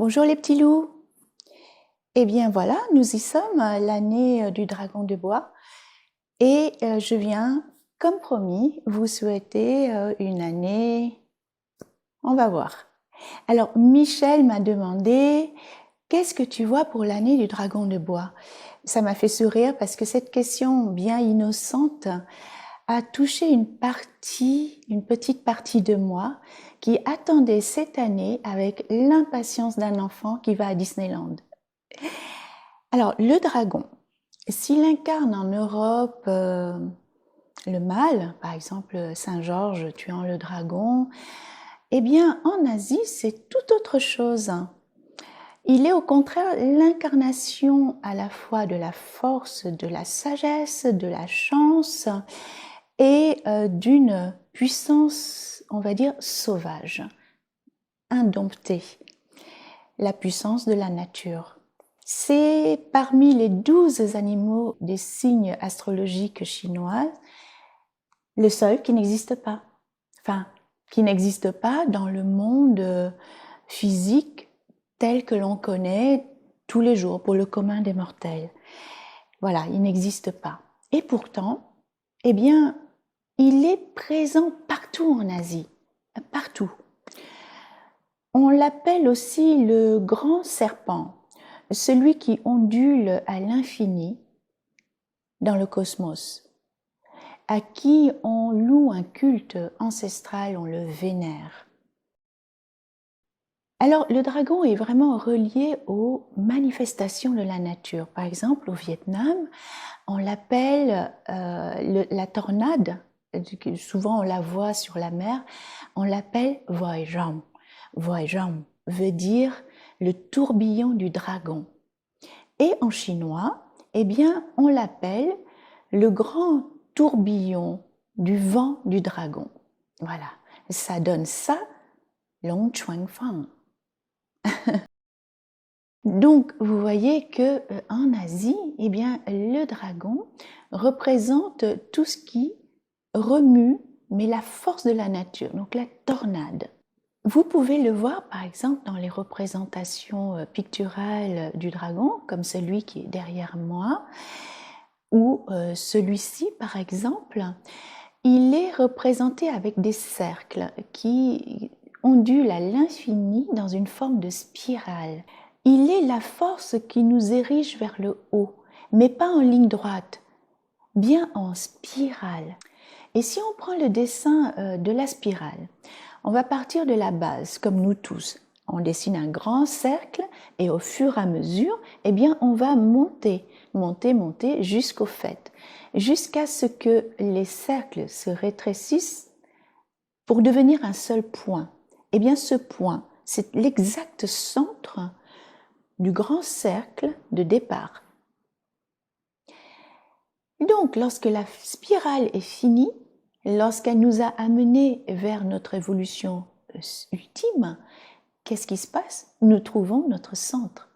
Bonjour les petits loups. Eh bien voilà, nous y sommes, l'année du dragon de bois. Et je viens, comme promis, vous souhaiter une année... On va voir. Alors Michel m'a demandé, qu'est-ce que tu vois pour l'année du dragon de bois? Ça m'a fait sourire parce que cette question bien innocente a touché une petite partie de moi qui attendait cette année avec l'impatience d'un enfant qui va à Disneyland. Alors, le dragon, s'il incarne en Europe le mal, par exemple Saint-Georges tuant le dragon, eh bien en Asie, c'est tout autre chose. Il est au contraire l'incarnation à la fois de la force, de la sagesse, de la chance et d'une puissance, on va dire, sauvage, indomptée, la puissance de la nature. C'est parmi les 12 animaux des signes astrologiques chinois le seul qui n'existe pas. Enfin, qui n'existe pas dans le monde physique tel que l'on connaît tous les jours pour le commun des mortels. Voilà, il n'existe pas. Et pourtant, eh bien, il est présent partout en Asie, partout. On l'appelle aussi le grand serpent, celui qui ondule à l'infini dans le cosmos, à qui on loue un culte ancestral, on le vénère. Alors, le dragon est vraiment relié aux manifestations de la nature. Par exemple, au Vietnam, on l'appelle la tornade, souvent on la voit sur la mer, on l'appelle Voi Ram. Voi Ram veut dire le tourbillon du dragon. Et en chinois, eh bien, on l'appelle le grand tourbillon du vent du dragon. Voilà, ça donne ça, Long Chuan Fang. Donc, vous voyez que en Asie, eh bien, le dragon représente tout ce qui remue, mais la force de la nature, donc la tornade. Vous pouvez le voir, par exemple, dans les représentations picturales du dragon, comme celui qui est derrière moi, ou celui-ci, par exemple. Il est représenté avec des cercles qui ondulent à l'infini dans une forme de spirale. Il est la force qui nous érige vers le haut, mais pas en ligne droite, bien en spirale. Et si on prend le dessin de la spirale, on va partir de la base, comme nous tous. On dessine un grand cercle et au fur et à mesure, eh bien, on va monter jusqu'au fait, jusqu'à ce que les cercles se rétrécissent pour devenir un seul point. Eh bien, ce point, c'est l'exact centre du grand cercle de départ. Donc, lorsque la spirale est finie, lorsqu'elle nous a amenés vers notre évolution ultime, qu'est-ce qui se passe? Nous trouvons notre centre.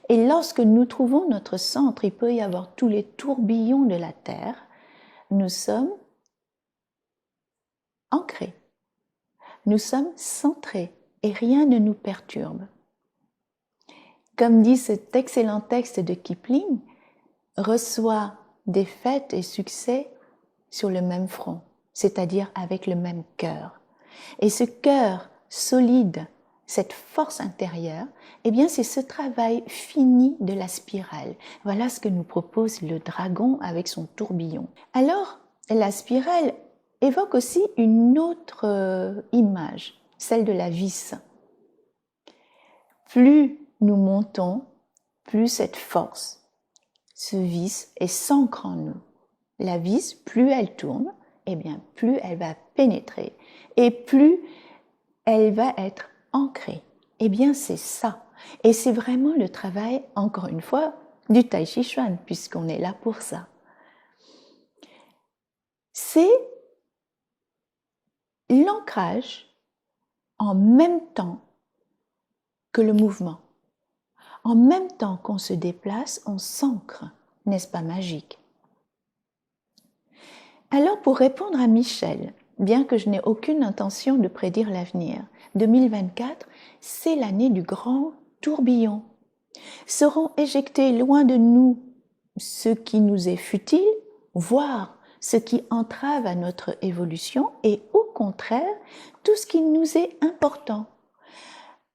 Et lorsque nous trouvons notre centre, il peut y avoir tous les tourbillons de la Terre. Nous sommes ancrés. Nous sommes centrés et rien ne nous perturbe. Comme dit cet excellent texte de Kipling, reçoit défaite et succès sur le même front, c'est-à-dire avec le même cœur. Et ce cœur solide, cette force intérieure, eh bien c'est ce travail fini de la spirale. Voilà ce que nous propose le dragon avec son tourbillon. Alors, la spirale évoque aussi une autre image, celle de la vis. Plus nous montons, plus cette force se visse et s'ancre en nous. La vis, plus elle tourne, eh bien plus elle va pénétrer et plus elle va être ancrée. Eh bien c'est ça. Et c'est vraiment le travail, encore une fois, du Tai Chi Chuan, puisqu'on est là pour ça. C'est l'ancrage en même temps que le mouvement. En même temps qu'on se déplace, on s'ancre. N'est-ce pas magique? Alors, pour répondre à Michel, bien que je n'ai aucune intention de prédire l'avenir, 2024, c'est l'année du grand tourbillon. Seront éjectés loin de nous ce qui nous est futile, voire ce qui entrave à notre évolution, et au contraire, tout ce qui nous est important.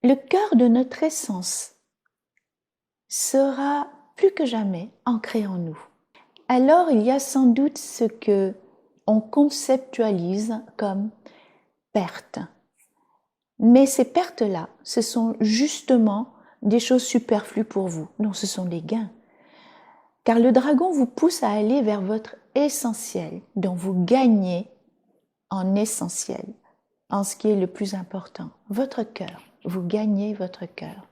Le cœur de notre essence sera plus que jamais ancré en nous. Alors, il y a sans doute ce que on conceptualise comme perte. Mais ces pertes-là, ce sont justement des choses superflues pour vous. Non, ce sont des gains. Car le dragon vous pousse à aller vers votre essentiel, dont vous gagnez en essentiel, en ce qui est le plus important, votre cœur. Vous gagnez votre cœur.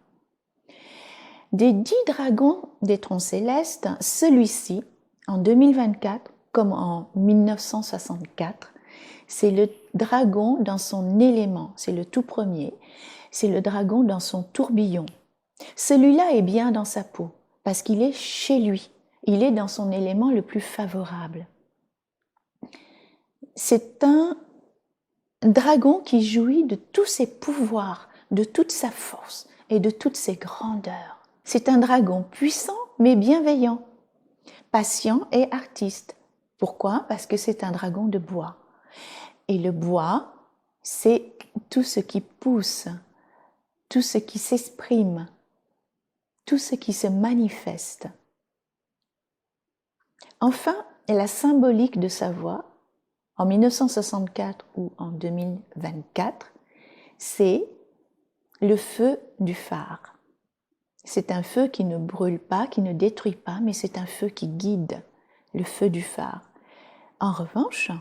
Des 10 dragons des troncs célestes, celui-ci, en 2024, comme en 1964, c'est le dragon dans son élément, c'est le tout premier, c'est le dragon dans son tourbillon. Celui-là est bien dans sa peau, parce qu'il est chez lui, il est dans son élément le plus favorable. C'est un dragon qui jouit de tous ses pouvoirs, de toute sa force et de toutes ses grandeurs. C'est un dragon puissant mais bienveillant, patient et artiste. Pourquoi? Parce que c'est un dragon de bois. Et le bois, c'est tout ce qui pousse, tout ce qui s'exprime, tout ce qui se manifeste. Enfin, la symbolique de sa voix, en 1964 ou en 2024, c'est le feu du phare. C'est un feu qui ne brûle pas, qui ne détruit pas, mais c'est un feu qui guide, le feu du phare. En revanche,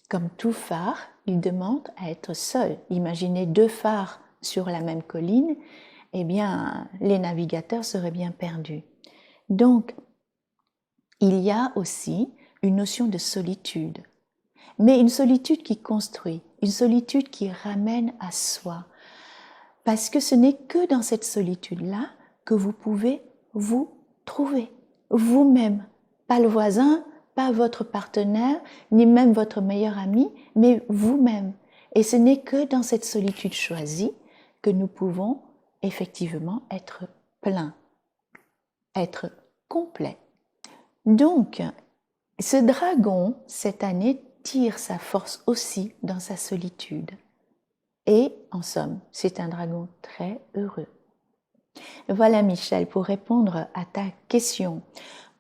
comme tout phare, il demande à être seul. Imaginez 2 phares sur la même colline, eh bien, les navigateurs seraient bien perdus. Donc, il y a aussi une notion de solitude, mais une solitude qui construit, une solitude qui ramène à soi. Parce que ce n'est que dans cette solitude-là que vous pouvez vous trouver, vous-même. Pas le voisin, pas votre partenaire, ni même votre meilleur ami, mais vous-même. Et ce n'est que dans cette solitude choisie que nous pouvons effectivement être pleins, être complets. Donc, ce dragon, cette année, tire sa force aussi dans sa solitude. Et, en somme, c'est un dragon très heureux. Voilà, Michel, pour répondre à ta question.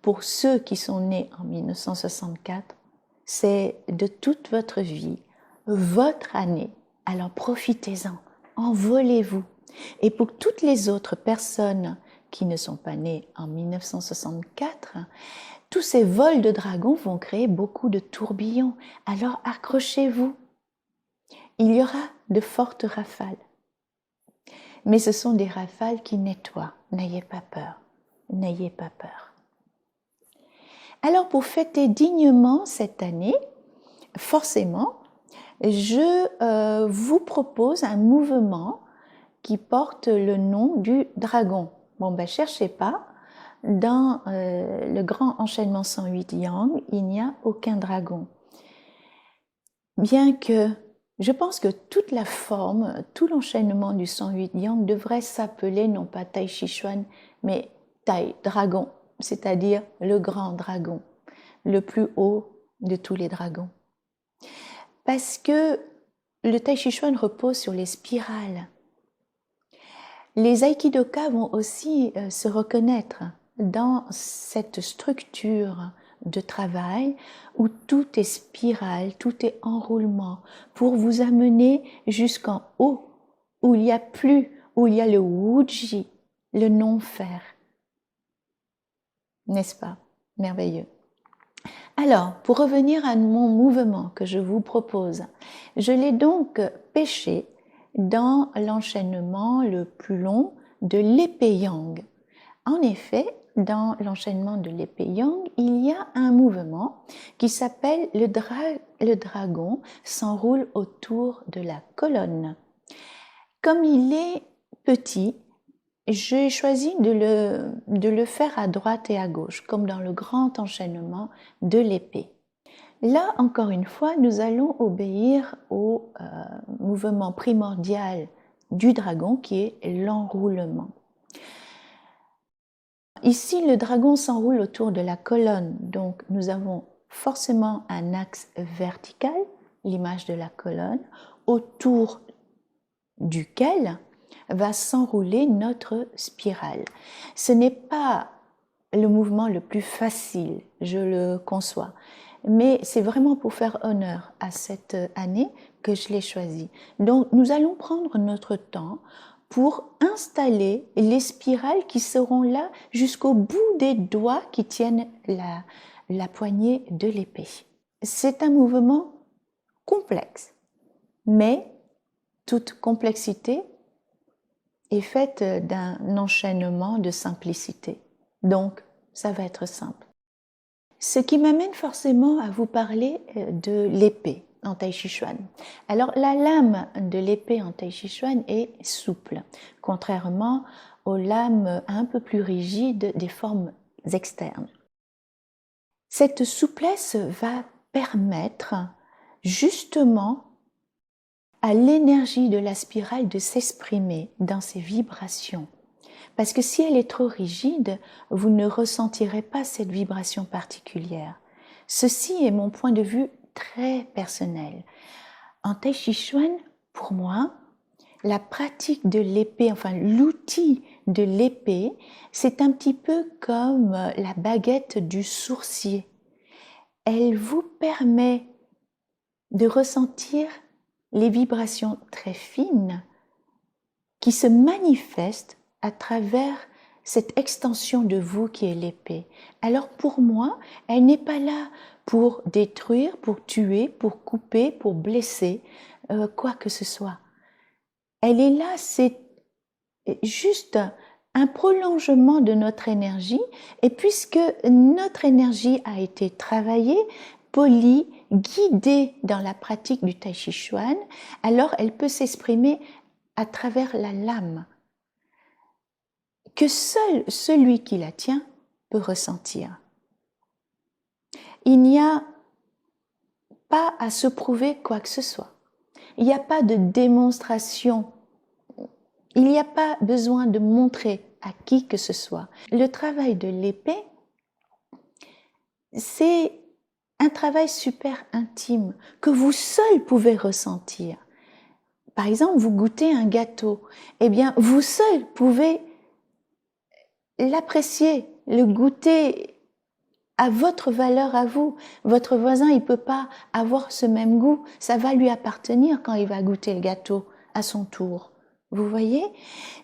Pour ceux qui sont nés en 1964, c'est de toute votre vie, votre année. Alors profitez-en, envolez-vous. Et pour toutes les autres personnes qui ne sont pas nées en 1964, tous ces vols de dragons vont créer beaucoup de tourbillons. Alors accrochez-vous. Il y aura de fortes rafales. Mais ce sont des rafales qui nettoient. N'ayez pas peur. N'ayez pas peur. Alors pour fêter dignement cette année, forcément, je vous propose un mouvement qui porte le nom du dragon. Bon, ben cherchez pas. Dans le grand enchaînement 108 Yang, il n'y a aucun dragon. Bien que je pense que toute la forme, tout l'enchaînement du 108 Yang devrait s'appeler non pas Tai Chi Chuan, mais Tai Dragon, c'est-à-dire le grand dragon, le plus haut de tous les dragons. Parce que le Tai Chi Chuan repose sur les spirales. Les Aikidoka vont aussi se reconnaître dans cette structure de travail où tout est spirale, tout est enroulement pour vous amener jusqu'en haut où il y a le Wuji, le non-faire. N'est-ce pas? Merveilleux. Alors, pour revenir à mon mouvement que je vous propose, je l'ai donc pêché dans l'enchaînement le plus long de l'épée Yang. En effet, dans l'enchaînement de l'épée Yang, il y a un mouvement qui s'appelle le dragon s'enroule autour de la colonne. Comme il est petit, j'ai choisi de le faire à droite et à gauche, comme dans le grand enchaînement de l'épée. Là, encore une fois, nous allons obéir au mouvement primordial du dragon qui est l'enroulement. Ici, le dragon s'enroule autour de la colonne, donc nous avons forcément un axe vertical, l'image de la colonne, autour duquel va s'enrouler notre spirale. Ce n'est pas le mouvement le plus facile, je le conçois, mais c'est vraiment pour faire honneur à cette année que je l'ai choisi. Donc nous allons prendre notre temps pour installer les spirales qui seront là jusqu'au bout des doigts qui tiennent la poignée de l'épée. C'est un mouvement complexe, mais toute complexité est faite d'un enchaînement de simplicité. Donc, ça va être simple. Ce qui m'amène forcément à vous parler de l'épée en Tai Chi Chuan. Alors, la lame de l'épée en Tai Chi Chuan est souple, contrairement aux lames un peu plus rigides des formes externes. Cette souplesse va permettre justement à l'énergie de la spirale de s'exprimer dans ses vibrations. Parce que si elle est trop rigide, vous ne ressentirez pas cette vibration particulière. Ceci est mon point de vue très personnel. En Tai Chi Chuan, pour moi, la pratique de l'épée, enfin l'outil de l'épée, c'est un petit peu comme la baguette du sourcier. Elle vous permet de ressentir les vibrations très fines qui se manifestent à travers cette extension de vous qui est l'épée. Alors pour moi, elle n'est pas là pour détruire, pour tuer, pour couper, pour blesser, quoi que ce soit. Elle est là, c'est juste un prolongement de notre énergie, et puisque notre énergie a été travaillée, polie, guidée dans la pratique du Tai Chi Chuan, alors elle peut s'exprimer à travers la lame, que seul celui qui la tient peut ressentir. Il n'y a pas à se prouver quoi que ce soit. Il n'y a pas de démonstration. Il n'y a pas besoin de montrer à qui que ce soit. Le travail de l'épée, c'est un travail super intime que vous seul pouvez ressentir. Par exemple, vous goûtez un gâteau, eh bien, vous seul pouvez l'apprécier, le goûter à votre valeur à vous. Votre voisin, il peut pas avoir ce même goût. Ça va lui appartenir quand il va goûter le gâteau à son tour. Vous voyez?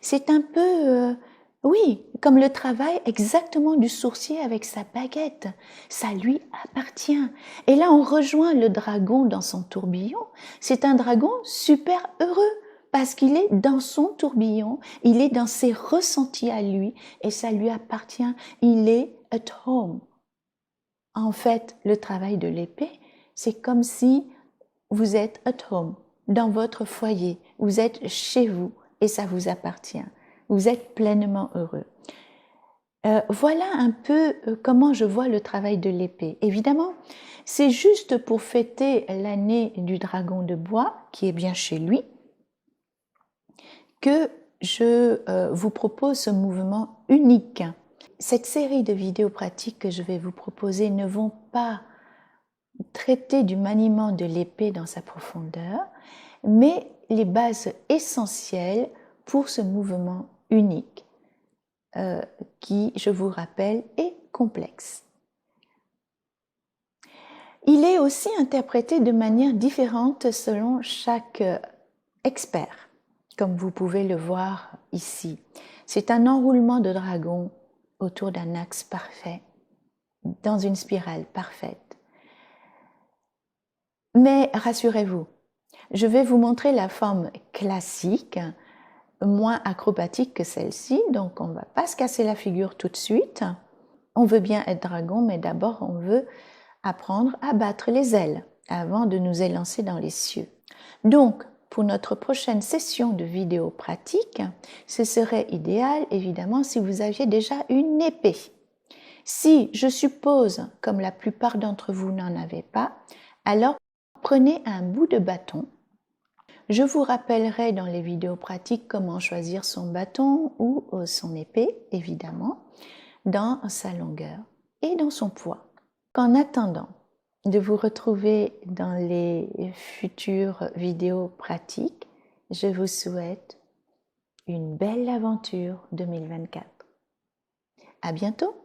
C'est un peu, oui, comme le travail exactement du sourcier avec sa baguette. Ça lui appartient. Et là, on rejoint le dragon dans son tourbillon. C'est un dragon super heureux parce qu'il est dans son tourbillon, il est dans ses ressentis à lui et ça lui appartient. Il est at home. En fait, le travail de l'épée, c'est comme si vous êtes at home, dans votre foyer, vous êtes chez vous et ça vous appartient. Vous êtes pleinement heureux. Voilà un peu comment je vois le travail de l'épée. Évidemment, c'est juste pour fêter l'année du dragon de bois, qui est bien chez lui, que je vous propose ce mouvement unique. Cette série de vidéos pratiques que je vais vous proposer ne vont pas traiter du maniement de l'épée dans sa profondeur, mais les bases essentielles pour ce mouvement unique qui, je vous rappelle, est complexe. Il est aussi interprété de manière différente selon chaque expert, comme vous pouvez le voir ici. C'est un enroulement de dragon autour d'un axe parfait, dans une spirale parfaite. Mais rassurez-vous, je vais vous montrer la forme classique, moins acrobatique que celle-ci, donc on ne va pas se casser la figure tout de suite. On veut bien être dragon, mais d'abord on veut apprendre à battre les ailes avant de nous élancer dans les cieux. Donc, pour notre prochaine session de vidéo pratique, ce serait idéal, évidemment, si vous aviez déjà une épée. Si, je suppose, comme la plupart d'entre vous n'en avez pas, alors prenez un bout de bâton. Je vous rappellerai dans les vidéos pratiques comment choisir son bâton ou son épée, évidemment. dans sa longueur et dans son poids. En attendant de vous retrouver dans les futures vidéos pratiques, je vous souhaite une belle aventure 2024. À bientôt!